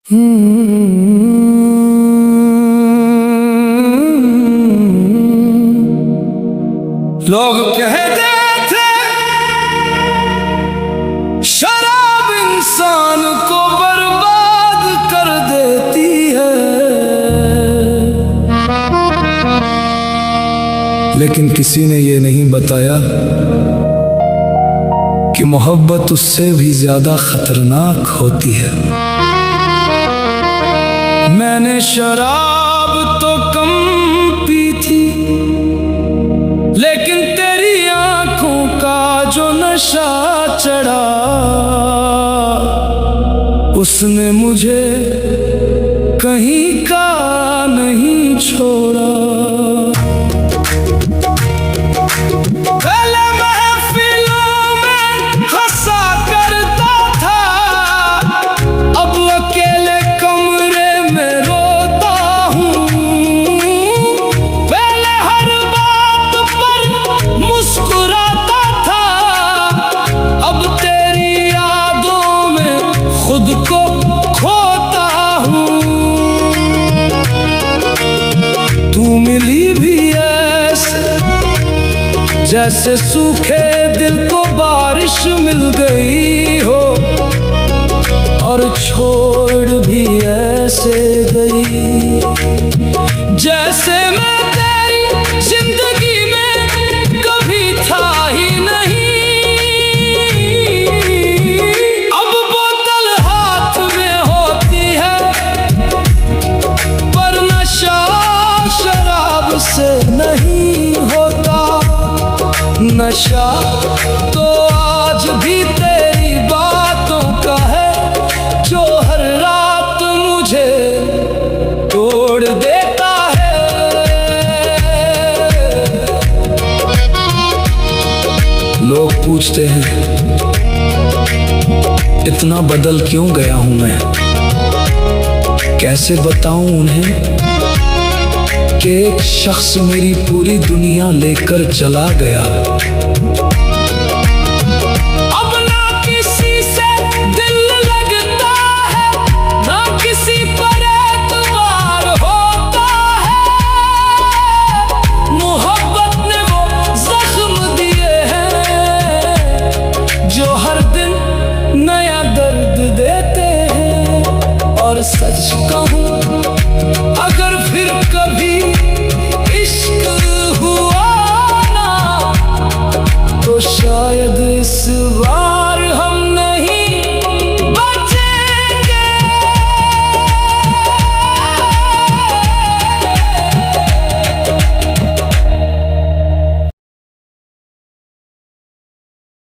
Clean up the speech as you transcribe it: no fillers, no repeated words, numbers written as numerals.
लोग कहते थे शराब इंसान को बर्बाद कर देती है, लेकिन किसी ने ये नहीं बताया कि मोहब्बत उससे भी ज्यादा खतरनाक होती है। मैंने शराब तो कम पी थी, लेकिन तेरी आंखों का जो नशा चढ़ा, उसने मुझे कहीं का नहीं छोड़ा। खुद को खोता हूँ, तू मिली भी ऐसे जैसे सूखे दिल को बारिश मिल गई हो, और छोड़ भी ऐसे गई जैसे मैं तेरी जिंदगी में कभी था ही नहीं। से नहीं होता नशा तो आज भी तेरी बातों का है, जो हर रात मुझे तोड़ देता है। लोग पूछते हैं इतना बदल क्यों गया हूं मैं, कैसे बताऊं उन्हें कि एक शख्स मेरी पूरी दुनिया लेकर चला गया। अब ना किसी से दिल लगता है, ना किसी पर एतबार होता है। मोहब्बत ने वो जख्म दिए हैं जो हर दिन नया दर्द देते हैं। और सच कहूं